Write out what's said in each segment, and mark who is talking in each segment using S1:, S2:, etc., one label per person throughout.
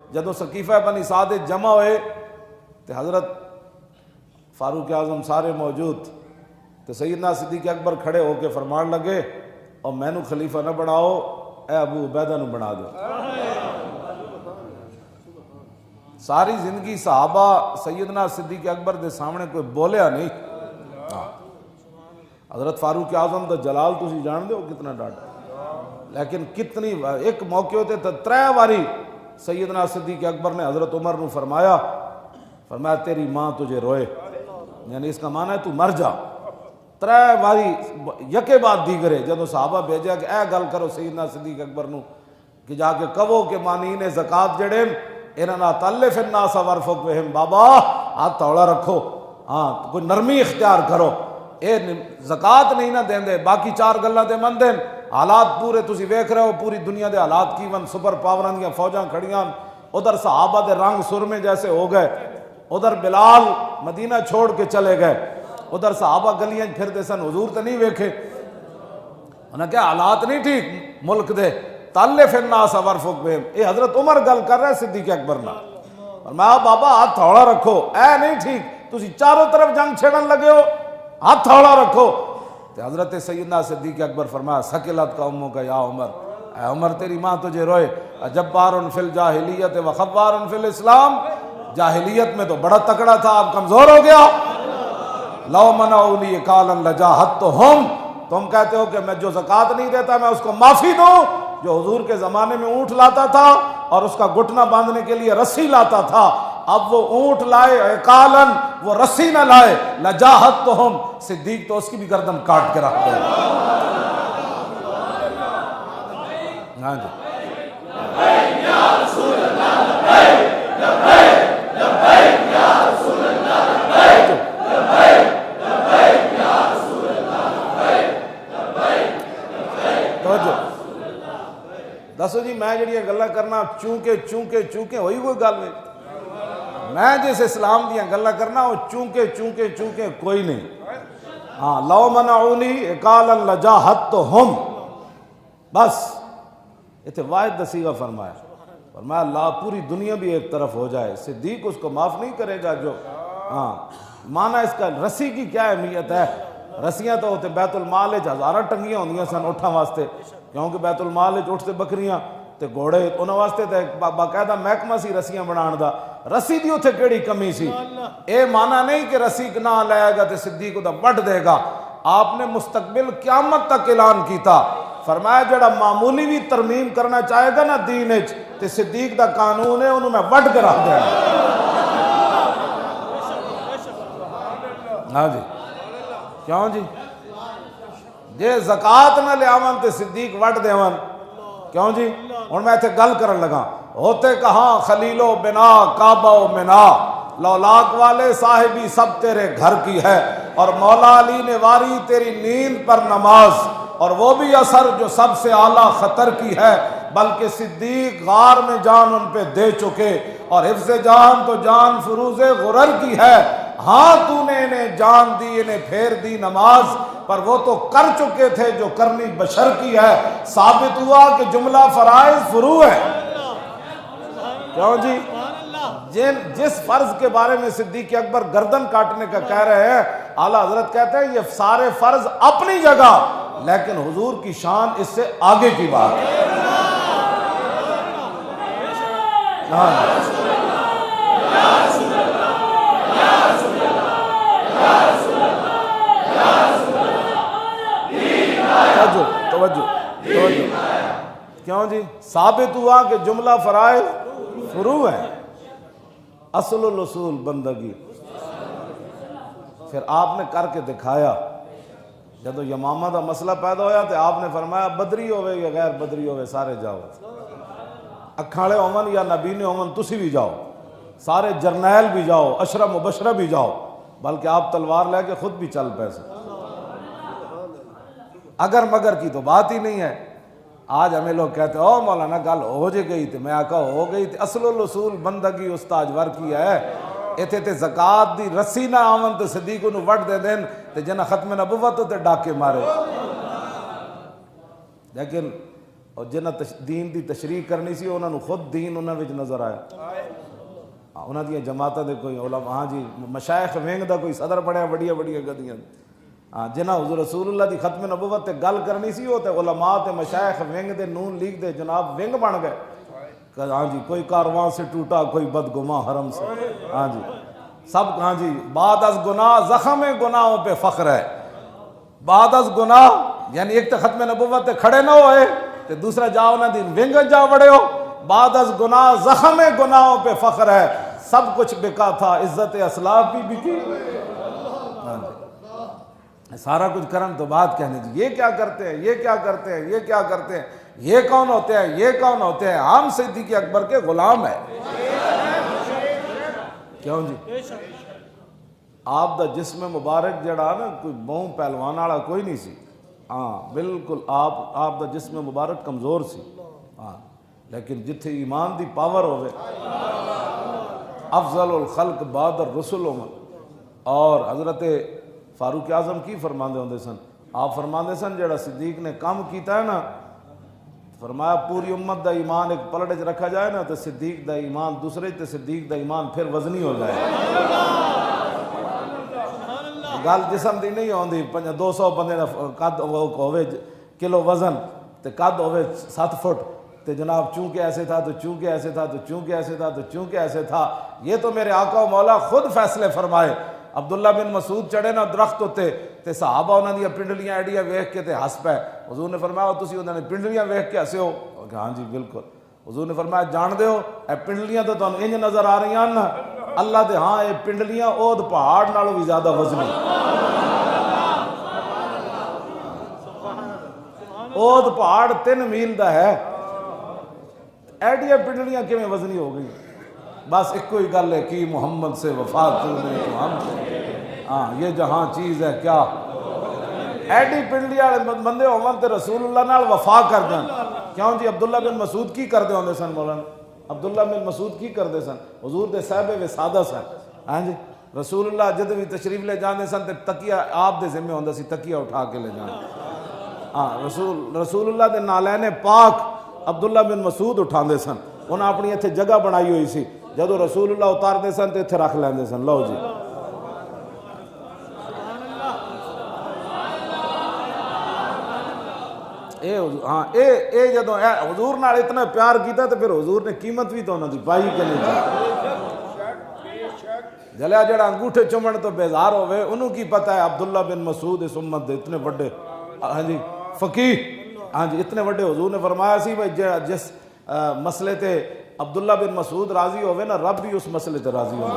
S1: جدو سقیفہ بنی سعد جمع ہوئے تو حضرت فاروق اعظم سارے موجود تو سیدنا صدیق اکبر کھڑے ہو کے فرمان لگے اور مینو خلیفہ نہ بناؤ، اے ابو عبیدہ نو بنا دو۔ ساری زندگی صحابہ سیدنا صدیق اکبر دے سامنے کوئی بولیا نہیں۔ حضرت فاروق اعظم دا جلال تسی جان دے ہو کتنا ڈاٹا، لیکن کتنی ایک موقع ہوتے تو 3 باری سیدنا صدیق اکبر نے حضرت عمر نو فرمایا تیری ماں تجھے روئے، یعنی اس کا معنی ہے تو مر جا۔ 3 باری یکے بعد دیگرے جدو صحابہ بھیجا کہ اے گل کرو سیدنا صدیق اکبر نو کہ جا کے کہو کہ مانین زکات جڑے انہاں تلف الناس ورفق بہم، بابا ہاتھ توڑا رکھو، ہاں کوئی نرمی اختیار کرو، اے زکات نہیں نہ دیندے، باقی 4 گلاں تے من دین۔ حالات پورے تسی ویکھ رہے ہو پوری دنیا دے حالات کی ون، سپر پاوراں دیاں فوجاں کھڑیاں، ادھر صحابہ دے رنگ سرمے جیسے ہو گئے، ادھر بلال مدینہ چھوڑ کے چلے گئے، ادھر صحابہ گلیاں پھرتے سن، حضور تے نہیں ویکھے۔ انہاں کہا حالات نہیں ٹھیک ملک دے، تلف الناس ورفق بہم۔ اے حضرت عمر گل کر رہے صدیق اکبر نہ، فرمایا بابا ہاتھ تھوڑا رکھو، اے نہیں ٹھیک تسی چاروں طرف جنگ چھڑن لگے ہو، ہاتھ تھوڑا رکھو۔ تو حضرت سیدنا صدیق اکبر فرمایا سکلت کا امو کا یا عمر، اے عمر تیری ماں تجھے روئے، جبار فی الجاہلیت و خبار فی الاسلام، جاہلیت میں تو بڑا تکڑا تھا، اب کمزور ہو گیا۔ لو منعونی قالا لجاہدتہم، تم کہتے ہو کہ میں جو زکوٰۃ نہیں دیتا میں اس کو معافی دوں، جو حضور کے زمانے میں اونٹ لاتا تھا اور اس کا گھٹنا باندھنے کے لیے رسی لاتا تھا، اب وہ اونٹ لائے عقالن، وہ رسی نہ لائے، لجاہدتہم، صدیق تو اس کی بھی گردن کاٹ کے رکھ دے۔ ہاں جی دسو جی میں جڑی گلاں کرنا چونکہ ہوئی کوئی گل ہے؟ میں جس اسلام دیاں گلاں کرنا وہ چونکہ کوئی نہیں۔ ہاں لو منعونی قالا لجاہدتہم، بس اتنے واحد صیغہ فرمایا لا پوری دنیا بھی ایک طرف ہو جائے، صدیق اس کو معاف نہیں کرے گا۔ جو ہاں معنی اس کا رسی کی کیا اہمیت ہے؟ رسیاں تو ہوتے بیت المال ہزاراں ٹنگیاں ہوندیاں سن اٹھاں واسطے، کیونکہ بیت المال اٹھتے بکریاں تے گھوڑے انہاں واسطے تے باقاعدہ محکمہ سی رسیاں بنان دا، رسی دی اتھے کیڑی کمی سی؟ اے معنی نہیں کہ رسی نہ لائے گا تے صدیق دا وڈ دے گا۔ آپ نے مستقبل قیامت تک اعلان کیتا، فرمایا جڑا معمولی بھی ترمیم کرنا چاہے گا نا دین وچ تے صدیق دا قانون ہے انہوں میں وڈ کے رکھ دینا۔ ہاں جی کیوں جی؟ جے زکات نہ لیاون تے صدیق وڈ دیون، کیوں جی؟ ہن میں اتھے گل کرن لگا، ہوتے کہاں خلیل و بنا کعبہ و منا، لولاک والے صاحبی سب تیرے گھر کی ہے، اور مولا علی نے واری تیری نیند پر نماز، اور وہ بھی اثر جو سب سے اعلیٰ خطر کی ہے، بلکہ صدیق غار میں جان ان پہ دے چکے، اور حفظ جان تو جان فروز غرر کی ہے۔ ہاں تو نے انہیں جان دی، انہیں پھیر دی نماز، پر وہ تو کر چکے تھے جو کرنی بشر کی ہے۔ ثابت ہوا کہ جملہ فرائض فروع ہے۔ کیوں جی؟ جس فرض کے بارے میں صدیق اکبر گردن کاٹنے کا کہہ رہے ہیں، اعلیٰ حضرت کہتے ہیں یہ سارے فرض اپنی جگہ، لیکن حضور کی شان اس سے آگے کی بات ہے۔ توجہ کیوں جی؟ ثابت ہوا کہ جملہ فرائض فروع ہے، اصل الاصول بندگی۔ پھر آپ نے کر کے دکھایا، جب یمامہ دا مسئلہ پیدا ہویا تو آپ نے فرمایا بدری ہوئے یا غیر بدری ہوئے سارے جاؤ، اکھاڑے ہومن یا نبینے ہومن تسی بھی جاؤ، سارے جرنیل بھی جاؤ، اشرا مبشرہ بھی جاؤ، بلکہ آپ تلوار لے کے خود بھی چل پیسے۔ اگر مگر کی تو بات ہی نہیں ہے۔ آج ہمیں لوگ کہتے ہیں او مولانا گل ہو جے گئی تھی، میں آقا ہو گئی تھی، اصل الاصول بندگی استاج ور کی ہے۔ ایتھے تے زکات دی رسی نہ آون تے صدیق نو وڈ دے دین تے جنہ ختم نبوت تے ڈاکے مارے۔ لیکن اور جنہیں دین دی تشریح کرنی سی انہوں نے خود دین انہوں وچ نظر آیا. انہوں دیا جماعتوں دے کوئی علماء ہاں جی مشائخ ونگ دا کوئی صدر بڑھیا بڑیا بڑیا گدیاں ہاں جنہاں حضور رسول اللہ دی ختم نبوت تے گل کرنی سی وہ تے علماء تے مشائخ ونگ دے نون لیگ دے جناب ونگ بن گئے. ہاں جی کوئی کارواں سے ٹوٹا کوئی بدگماں حرم سے. ہاں جی سب ہاں جی بعد از گناہ زخم گناہوں پہ فخر ہے. بعد از گناہ یعنی ایک تو ختم نبوت تے کھڑے نہ ہوئے تے دوسرا جا انہاں دی ونگ جا وڑے ہو. بعد از گناہ زخم گناہوں پہ فخر ہے. سب کچھ بکا تھا عزت اسلاف بھی بکی. ہاں جی سارا کچھ کرن تو بات کہنے جی یہ کیا کرتے ہیں یہ کیا کرتے ہیں یہ کیا کرتے ہیں یہ کون ہوتے ہیں یہ کون ہوتے ہیں. ہم صدیق اکبر کے غلام ہیں. کیوں جی آپ دا جسم مبارک جڑا نا کوئی بہوں پہلوان والا کوئی نہیں سی. ہاں بالکل آپ دا جسم مبارک کمزور سی. ہاں لیکن جتھے ایمان دی پاور ہوئے افضل الخلق بعد الرسل عمر. اور حضرت فاروق اعظم کی فرماندے ہوندے سن آپ فرماندے سن جڑا صدیق نے کام کیتا ہے نا فرمایا پوری امت دا ایمان ایک پلڑ رکھا جائے نا تو صدیق دا ایمان دوسرے تے صدیق دا ایمان پھر وزنی ہو جائے. گل جسم دی نہیں ہوندی 200 بندے دا قد ہوئے کلو وزن تے قد ہوئے 7 فٹ تے جناب چونکہ ایسے تھا تو چونکہ ایسے تھا تو چونکہ ایسے تھا تو چونکہ ایسے تھا. یہ تو میرے آقا و مولا خود فیصلے فرمائے. عبداللہ بن مسعود چڑھے نا درخت ہوتے تے صحابہ انہوں نے پنڈلیاں ایڈیاں ویکھ کے تے ہس پے. حضور نے فرمایا تسی انہوں نے پنڈلیاں ویکھ کے ہسے ہو. ہاں جی بالکل. حضور نے فرمایا جان دے ہو اے پنڈلیاں تو تمہیں انج نظر آ رہی ہیں نا اللہ دے ہاں اے پنڈلیاں اود پہاڑ نالوں بھی زیادہ وزنی. اود پہاڑ 3 میل دا ہے. ایڈیاں پنڈلیاں کیویں وزنی ہو گئی. بس ایک کوئی گل ہے کہ محمد سے وفا کرنے تو ہم ہاں یہ جہاں چیز ہے کیا ایڈی پنڈلی والے بندے ہون تے رسول اللہ نال وفا کر دین. کیوں جی عبداللہ بن مسعود کی کردے ہوندے سن مولانا عبداللہ بن مسعود کی کردے سن حضور دے صاحب وسادہ سن. ہاں جی رسول اللہ جد بھی تشریف لے جاندے سن تے تکیہ آپ دے ذمہ ہوندا سی تکیہ اٹھا کے لے جان. ہاں رسول اللہ دے نالین پاک عبداللہ بن مسعود اٹھاندے سن. انہاں اپنی ایتھے جگہ بنائی ہوئی سی جدو رسول اللہ اتار دے سن تے ایتھے رکھ لیندے سن. لو جی ہاں اے جدو حضور نال اتنا پیار کیتا تو پھر حضور نے قیمت بھی تو انہوں دی پائی کہ نہیں. جلیا جڑا انگوٹھے چومن تو بیزار ہوئے انہوں کی پتہ ہے عبداللہ بن مسعود اس امت دے اتنے بڑے ہاں جی فقیہ ہاں جی اتنے بڑے. حضور نے فرمایا سی بھائی جس مسئلے تے عبداللہ بن مسعود راضی ہوئے نا رب بھی اس مسئلے تے راضی ہوئے.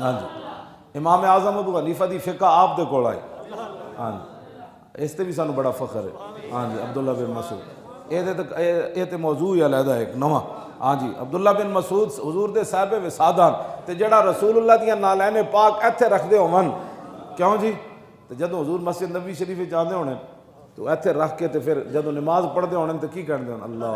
S1: ہاں جی امام اعظم ابو حنیفہ دی فقہ آپ دے کول آئی. ہاں جی اس تے بھی سانو بڑا فخر ہے. ہاں جی عبداللہ بن مسعود یہ تے موضوع ہی علیحدہ ایک نواں. ہاں جی عبداللہ بن مسعود حضور دے صاحب وسادان تے جڑا رسول اللہ دیاں نالین پاک ایتھے رکھ دے ہون. کیوں جی تے جدوں حضور مسجد نبی شریف جاندے ہونے تو ایتھے رکھ کے تے پھر جدوں نماز پڑھ دے ہونے تے کی کہندے ہون اللہ